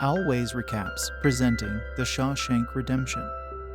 Always recaps, presenting The Shawshank Redemption.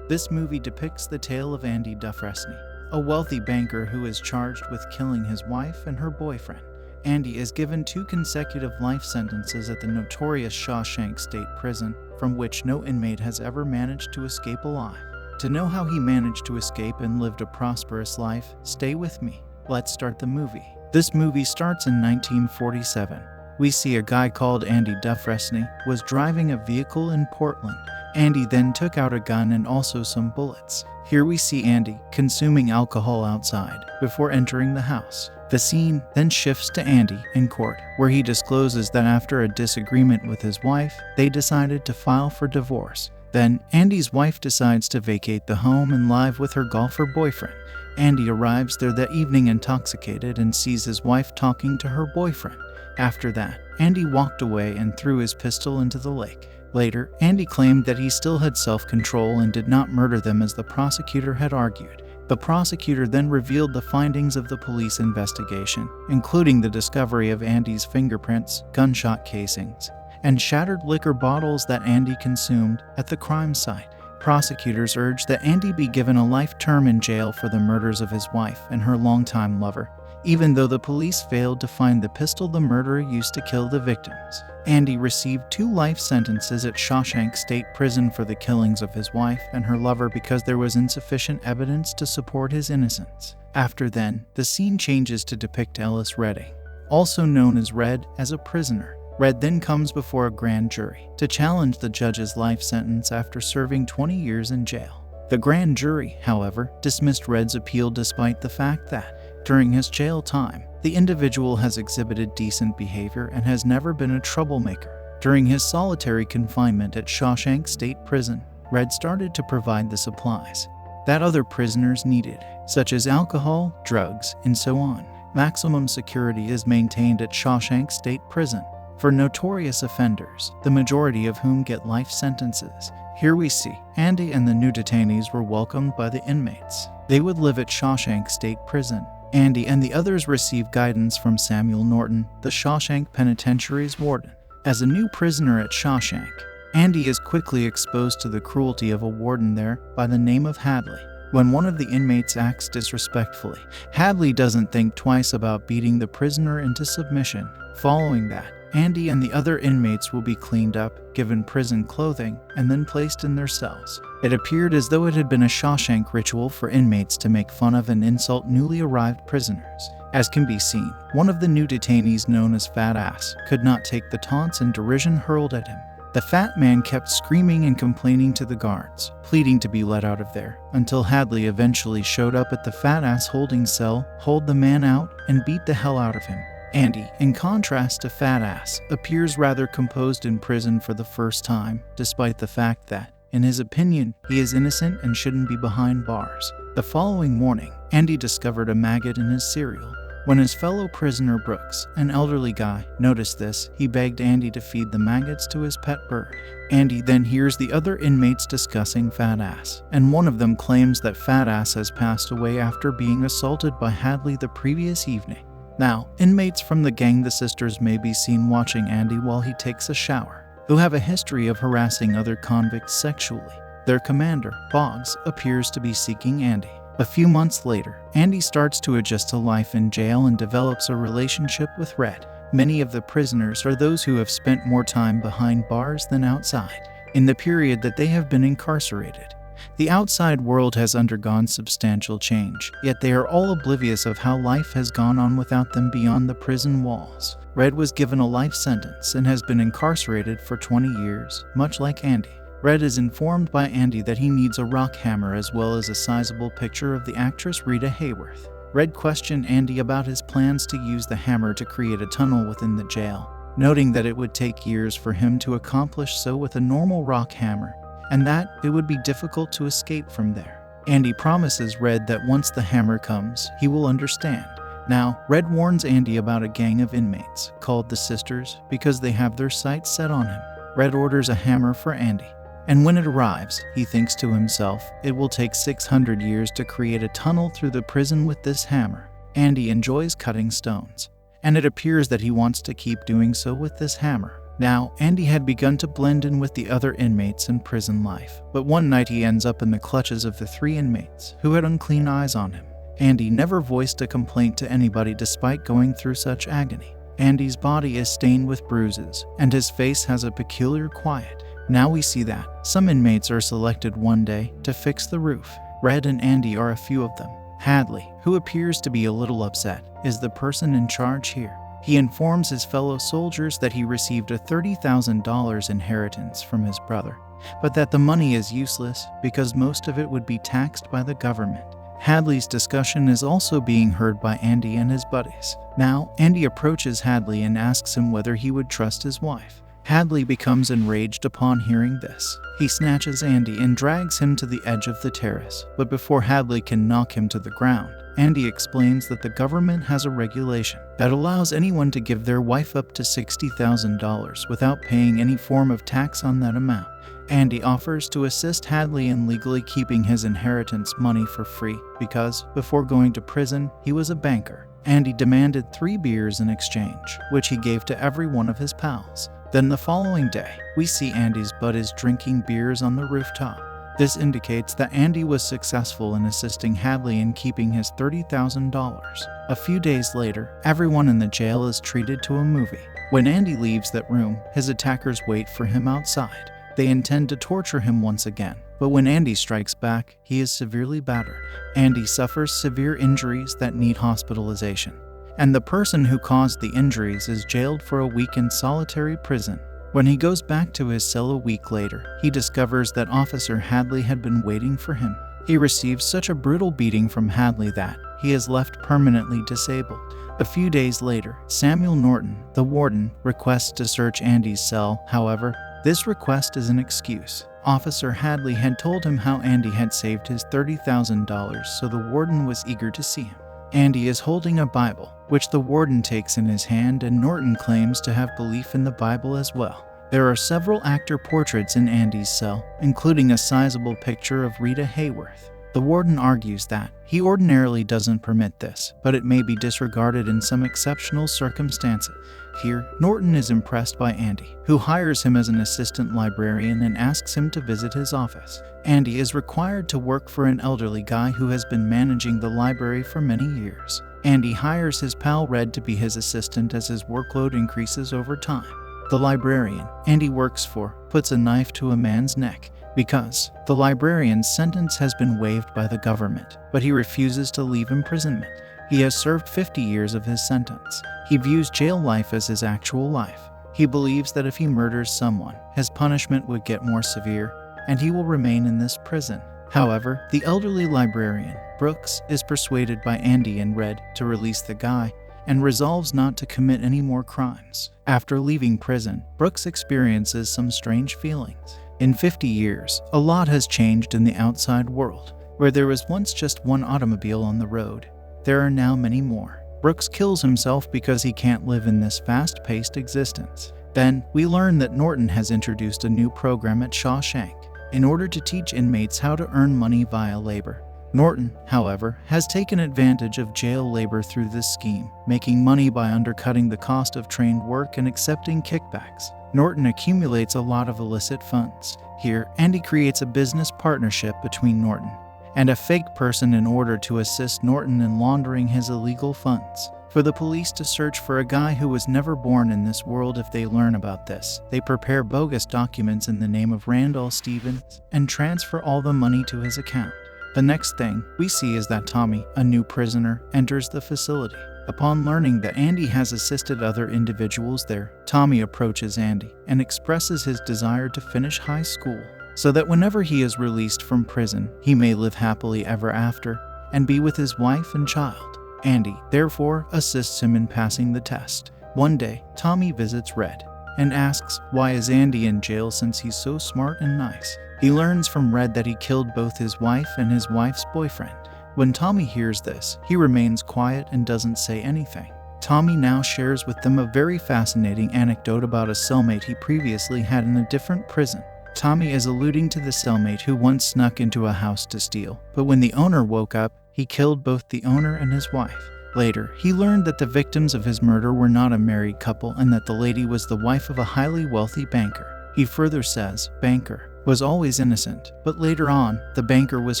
This movie depicts the tale of Andy Dufresne, a wealthy banker who is charged with killing his wife and her boyfriend. Andy is given 2 consecutive life sentences at the notorious Shawshank State Prison, from which no inmate has ever managed to escape alive. To know how he managed to escape and lived a prosperous life, stay with me. Let's start the movie. This movie starts in 1947. We see a guy called Andy Dufresne was driving a vehicle in Portland. Andy then took out a gun and also some bullets. Here we see Andy consuming alcohol outside before entering the house. The scene then shifts to Andy in court, where he discloses that after a disagreement with his wife, they decided to file for divorce. Then, Andy's wife decides to vacate the home and live with her golfer boyfriend. Andy arrives there that evening intoxicated and sees his wife talking to her boyfriend. After that, Andy walked away and threw his pistol into the lake. Later, Andy claimed that he still had self-control and did not murder them as the prosecutor had argued. The prosecutor then revealed the findings of the police investigation, including the discovery of Andy's fingerprints, gunshot casings, and shattered liquor bottles that Andy consumed at the crime site. Prosecutors urged that Andy be given a life term in jail for the murders of his wife and her longtime lover, even though the police failed to find the pistol the murderer used to kill the victims. Andy received 2 life sentences at Shawshank State Prison for the killings of his wife and her lover because there was insufficient evidence to support his innocence. After then, the scene changes to depict Ellis Redding, also known as Red, as a prisoner. Red then comes before a grand jury to challenge the judge's life sentence after serving 20 years in jail. The grand jury, however, dismissed Red's appeal despite the fact that, during his jail time, the individual has exhibited decent behavior and has never been a troublemaker. During his solitary confinement at Shawshank State Prison, Red started to provide the supplies that other prisoners needed, such as alcohol, drugs, and so on. Maximum security is maintained at Shawshank State Prison for notorious offenders, the majority of whom get life sentences. Here we see Andy and the new detainees were welcomed by the inmates. They would live at Shawshank State Prison. Andy and the others receive guidance from Samuel Norton, the Shawshank Penitentiary's warden. As a new prisoner at Shawshank, Andy is quickly exposed to the cruelty of a warden there by the name of Hadley. When one of the inmates acts disrespectfully, Hadley doesn't think twice about beating the prisoner into submission. Following that, Andy and the other inmates will be cleaned up, given prison clothing, and then placed in their cells. It appeared as though it had been a Shawshank ritual for inmates to make fun of and insult newly arrived prisoners. As can be seen, one of the new detainees, known as Fat Ass, could not take the taunts and derision hurled at him. The fat man kept screaming and complaining to the guards, pleading to be let out of there, until Hadley eventually showed up at the Fat Ass holding cell, hauled the man out, and beat the hell out of him. Andy, in contrast to Fat Ass, appears rather composed in prison for the first time, despite the fact that, in his opinion, he is innocent and shouldn't be behind bars. The following morning, Andy discovered a maggot in his cereal. When his fellow prisoner Brooks, an elderly guy, noticed this, he begged Andy to feed the maggots to his pet bird. Andy then hears the other inmates discussing Fat Ass, and one of them claims that Fat Ass has passed away after being assaulted by Hadley the previous evening. Now, inmates from the gang, the Sisters, may be seen watching Andy while he takes a shower, who have a history of harassing other convicts sexually. Their commander, Boggs, appears to be seeking Andy. A few months later, Andy starts to adjust to life in jail and develops a relationship with Red. Many of the prisoners are those who have spent more time behind bars than outside. In the period that they have been incarcerated, the outside world has undergone substantial change, yet they are all oblivious of how life has gone on without them beyond the prison walls. Red was given a life sentence and has been incarcerated for 20 years, much like Andy. Red is informed by Andy that he needs a rock hammer as well as a sizable picture of the actress Rita Hayworth. Red questioned Andy about his plans to use the hammer to create a tunnel within the jail, noting that it would take years for him to accomplish so with a normal rock hammer, and that it would be difficult to escape from there. Andy promises Red that once the hammer comes, he will understand. Now, Red warns Andy about a gang of inmates, called the Sisters, because they have their sights set on him. Red orders a hammer for Andy, and when it arrives, he thinks to himself, it will take 600 years to create a tunnel through the prison with this hammer. Andy enjoys cutting stones, and it appears that he wants to keep doing so with this hammer. Now, Andy had begun to blend in with the other inmates in prison life, but one night he ends up in the clutches of the 3 inmates who had unclean eyes on him. Andy never voiced a complaint to anybody despite going through such agony. Andy's body is stained with bruises, and his face has a peculiar quiet. Now we see that some inmates are selected one day to fix the roof. Red and Andy are a few of them. Hadley, who appears to be a little upset, is the person in charge here. He informs his fellow soldiers that he received a $30,000 inheritance from his brother, but that the money is useless because most of it would be taxed by the government. Hadley's discussion is also being heard by Andy and his buddies. Now, Andy approaches Hadley and asks him whether he would trust his wife. Hadley becomes enraged upon hearing this. He snatches Andy and drags him to the edge of the terrace, but before Hadley can knock him to the ground, Andy explains that the government has a regulation that allows anyone to give their wife up to $60,000 without paying any form of tax on that amount. Andy offers to assist Hadley in legally keeping his inheritance money for free because, before going to prison, he was a banker. Andy demanded 3 beers in exchange, which he gave to every one of his pals. Then the following day, we see Andy's buddies drinking beers on the rooftop. This indicates that Andy was successful in assisting Hadley in keeping his $30,000. A few days later, everyone in the jail is treated to a movie. When Andy leaves that room, his attackers wait for him outside. They intend to torture him once again, but when Andy strikes back, he is severely battered. Andy suffers severe injuries that need hospitalization, and the person who caused the injuries is jailed for a week in solitary prison. When he goes back to his cell a week later, he discovers that Officer Hadley had been waiting for him. He receives such a brutal beating from Hadley that he is left permanently disabled. A few days later, Samuel Norton, the warden, requests to search Andy's cell. However, this request is an excuse. Officer Hadley had told him how Andy had saved his $30,000, so the warden was eager to see him. Andy is holding a Bible, which the warden takes in his hand, and Norton claims to have belief in the Bible as well. There are several actor portraits in Andy's cell, including a sizable picture of Rita Hayworth. The warden argues that he ordinarily doesn't permit this, but it may be disregarded in some exceptional circumstances. Here, Norton is impressed by Andy, who hires him as an assistant librarian and asks him to visit his office. Andy is required to work for an elderly guy who has been managing the library for many years. Andy hires his pal Red to be his assistant as his workload increases over time. The librarian Andy works for puts a knife to a man's neck because the librarian's sentence has been waived by the government, but he refuses to leave imprisonment. He has served 50 years of his sentence. He views jail life as his actual life. He believes that if he murders someone, his punishment would get more severe, and he will remain in this prison. However, the elderly librarian, Brooks, is persuaded by Andy and Red to release the guy and resolves not to commit any more crimes. After leaving prison, Brooks experiences some strange feelings. In 50 years, a lot has changed in the outside world. Where there was once just one automobile on the road, there are now many more. Brooks kills himself because he can't live in this fast-paced existence. Then, we learn that Norton has introduced a new program at Shawshank in order to teach inmates how to earn money via labor. Norton, however, has taken advantage of jail labor through this scheme, making money by undercutting the cost of trained work and accepting kickbacks. Norton accumulates a lot of illicit funds. Here, Andy creates a business partnership between Norton and a fake person in order to assist Norton in laundering his illegal funds. For the police to search for a guy who was never born in this world, if they learn about this, they prepare bogus documents in the name of Randall Stevens and transfer all the money to his account. The next thing we see is that Tommy, a new prisoner, enters the facility. Upon learning that Andy has assisted other individuals there, Tommy approaches Andy and expresses his desire to finish high school, so that whenever he is released from prison, he may live happily ever after and be with his wife and child. Andy, therefore, assists him in passing the test. One day, Tommy visits Red and asks, why is Andy in jail since he's so smart and nice? He learns from Red that he killed both his wife and his wife's boyfriend. When Tommy hears this, he remains quiet and doesn't say anything. Tommy now shares with them a very fascinating anecdote about a cellmate he previously had in a different prison. Tommy is alluding to the cellmate who once snuck into a house to steal, but when the owner woke up, he killed both the owner and his wife. Later, he learned that the victims of his murder were not a married couple and that the lady was the wife of a highly wealthy banker. He further says, banker was always innocent, but later on, the banker was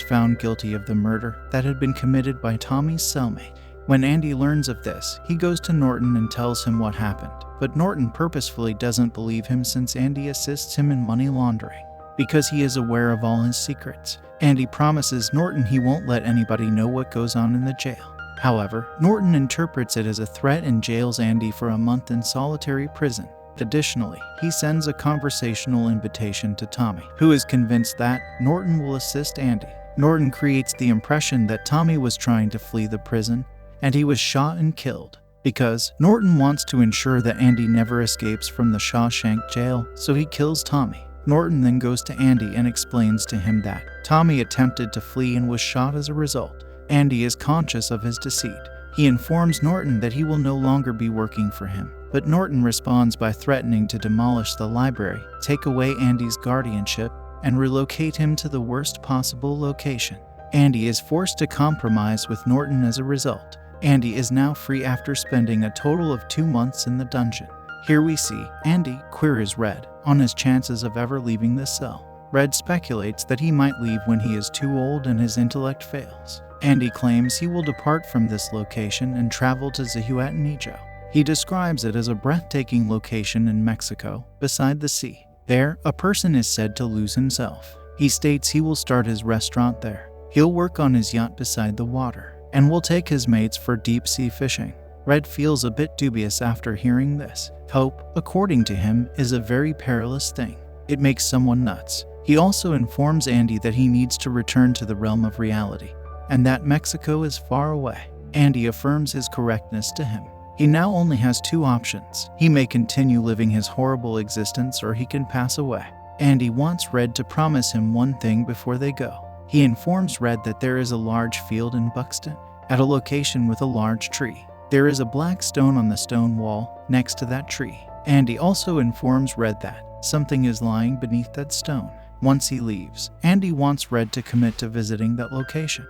found guilty of the murder that had been committed by Tommy's cellmate. When Andy learns of this, he goes to Norton and tells him what happened, but Norton purposefully doesn't believe him since Andy assists him in money laundering. Because he is aware of all his secrets, Andy promises Norton he won't let anybody know what goes on in the jail. However, Norton interprets it as a threat and jails Andy for a month in solitary prison. Additionally, he sends a conversational invitation to Tommy, who is convinced that Norton will assist Andy. Norton creates the impression that Tommy was trying to flee the prison, and he was shot and killed. Because Norton wants to ensure that Andy never escapes from the Shawshank jail, so he kills Tommy. Norton then goes to Andy and explains to him that Tommy attempted to flee and was shot as a result. Andy is conscious of his deceit. He informs Norton that he will no longer be working for him, but Norton responds by threatening to demolish the library, take away Andy's guardianship, and relocate him to the worst possible location. Andy is forced to compromise with Norton as a result. Andy is now free after spending a total of 2 months in the dungeon. Here we see Andy queries Red on his chances of ever leaving the cell. Red speculates that he might leave when he is too old and his intellect fails. Andy claims he will depart from this location and travel to Zihuatanejo. He describes it as a breathtaking location in Mexico, beside the sea. There, a person is said to lose himself. He states he will start his restaurant there. He'll work on his yacht beside the water, and will take his mates for deep-sea fishing. Red feels a bit dubious after hearing this. Hope, according to him, is a very perilous thing. It makes someone nuts. He also informs Andy that he needs to return to the realm of reality, and that Mexico is far away. Andy affirms his correctness to him. He now only has 2 options. He may continue living his horrible existence or he can pass away. Andy wants Red to promise him one thing before they go. He informs Red that there is a large field in Buxton, at a location with a large tree. There is a black stone on the stone wall next to that tree. Andy also informs Red that something is lying beneath that stone. Once he leaves, Andy wants Red to commit to visiting that location.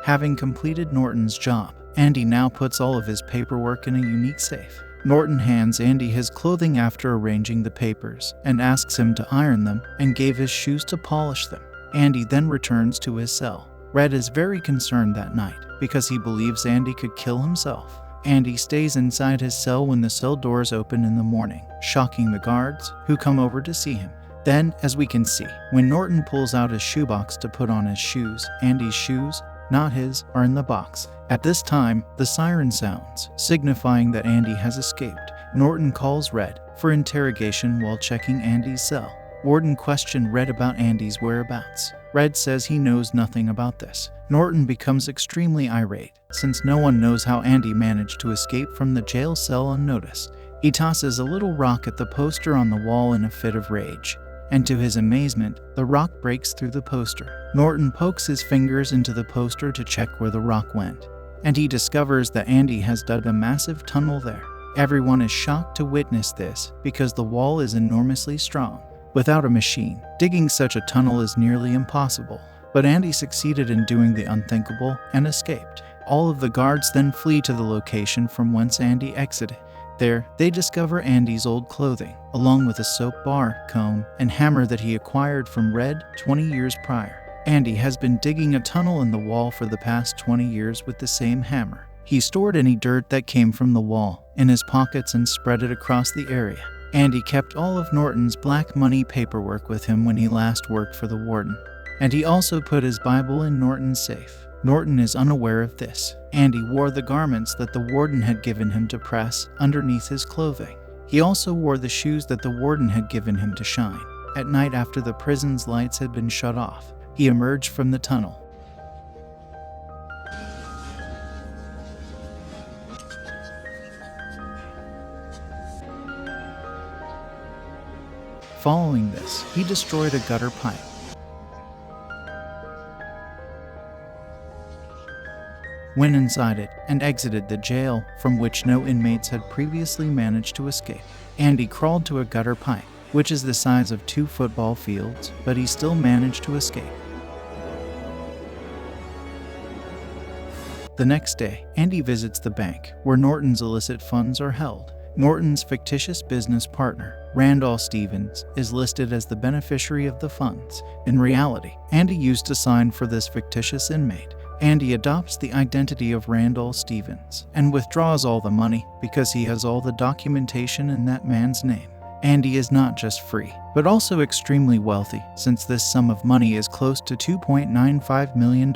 Having completed Norton's job, Andy now puts all of his paperwork in a unique safe. Norton hands Andy his clothing after arranging the papers and asks him to iron them and gave his shoes to polish them. Andy then returns to his cell. Red is very concerned that night because he believes Andy could kill himself. Andy stays inside his cell when the cell doors open in the morning, shocking the guards who come over to see him. Then, as we can see, when Norton pulls out his shoebox to put on his shoes, Andy's shoes, not his, are in the box. At this time, the siren sounds, signifying that Andy has escaped. Norton calls Red for interrogation while checking Andy's cell. Warden questioned Red about Andy's whereabouts. Red says he knows nothing about this. Norton becomes extremely irate, since no one knows how Andy managed to escape from the jail cell unnoticed. He tosses a little rock at the poster on the wall in a fit of rage, and to his amazement, the rock breaks through the poster. Norton pokes his fingers into the poster to check where the rock went, and he discovers that Andy has dug a massive tunnel there. Everyone is shocked to witness this because the wall is enormously strong. Without a machine, digging such a tunnel is nearly impossible. But Andy succeeded in doing the unthinkable and escaped. All of the guards then flee to the location from whence Andy exited. There, they discover Andy's old clothing, along with a soap bar, comb, and hammer that he acquired from Red 20 years prior. Andy has been digging a tunnel in the wall for the past 20 years with the same hammer. He stored any dirt that came from the wall in his pockets and spread it across the area. Andy kept all of Norton's black money paperwork with him when he last worked for the warden, and he also put his Bible in Norton's safe. Norton is unaware of this. Andy wore the garments that the warden had given him to press underneath his clothing. He also wore the shoes that the warden had given him to shine. At night, after the prison's lights had been shut off, he emerged from the tunnel. Following this, he destroyed a gutter pipe. Went inside it and exited the jail, from which no inmates had previously managed to escape. Andy crawled to a gutter pipe, which is the size of 2 football fields, but he still managed to escape. The next day, Andy visits the bank, where Norton's illicit funds are held. Norton's fictitious business partner, Randall Stevens, is listed as the beneficiary of the funds. In reality, Andy used to sign for this fictitious inmate. Andy adopts the identity of Randall Stevens and withdraws all the money because he has all the documentation in that man's name. Andy is not just free, but also extremely wealthy, since this sum of money is close to $2.95 million.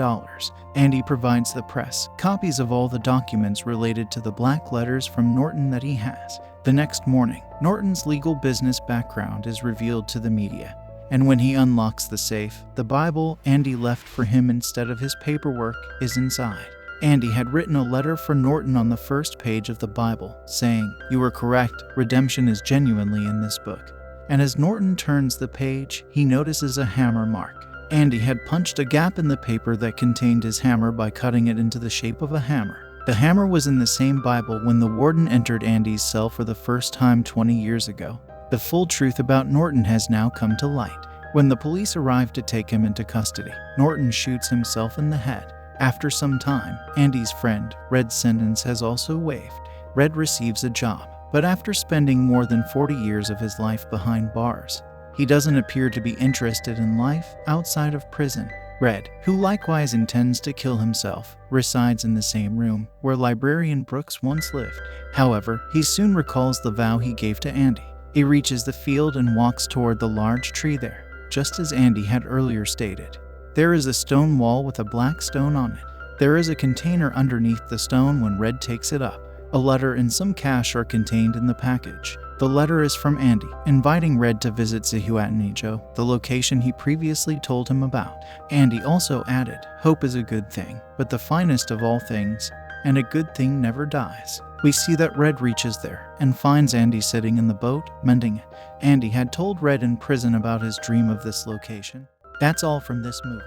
Andy provides the press copies of all the documents related to the black letters from Norton that he has. The next morning, Norton's legal business background is revealed to the media. And when he unlocks the safe, the Bible Andy left for him instead of his paperwork is inside. Andy had written a letter for Norton on the first page of the Bible, saying, "You were correct, redemption is genuinely in this book." And as Norton turns the page, he notices a hammer mark. Andy had punched a gap in the paper that contained his hammer by cutting it into the shape of a hammer. The hammer was in the same Bible when the warden entered Andy's cell for the first time 20 years ago. The full truth about Norton has now come to light. When the police arrive to take him into custody, Norton shoots himself in the head. After some time, Andy's friend, Red's sentence has also waived. Red receives a job, but after spending more than 40 years of his life behind bars, he doesn't appear to be interested in life outside of prison. Red, who likewise intends to kill himself, resides in the same room where librarian Brooks once lived. However, he soon recalls the vow he gave to Andy. He reaches the field and walks toward the large tree there, just as Andy had earlier stated. There is a stone wall with a black stone on it. There is a container underneath the stone when Red takes it up. A letter and some cash are contained in the package. The letter is from Andy, inviting Red to visit Zihuatanejo, the location he previously told him about. Andy also added, "Hope is a good thing, but the finest of all things, and a good thing never dies." We see that Red reaches there and finds Andy sitting in the boat, mending it. Andy had told Red in prison about his dream of this location. That's all from this movie.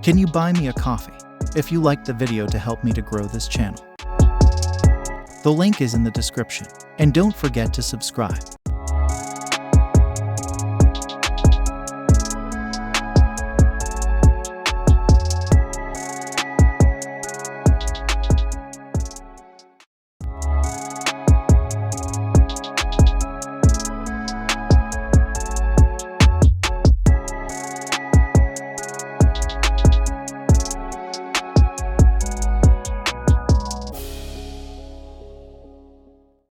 Can you buy me a coffee if you liked the video to help me to grow this channel? The link is in the description. And don't forget to subscribe.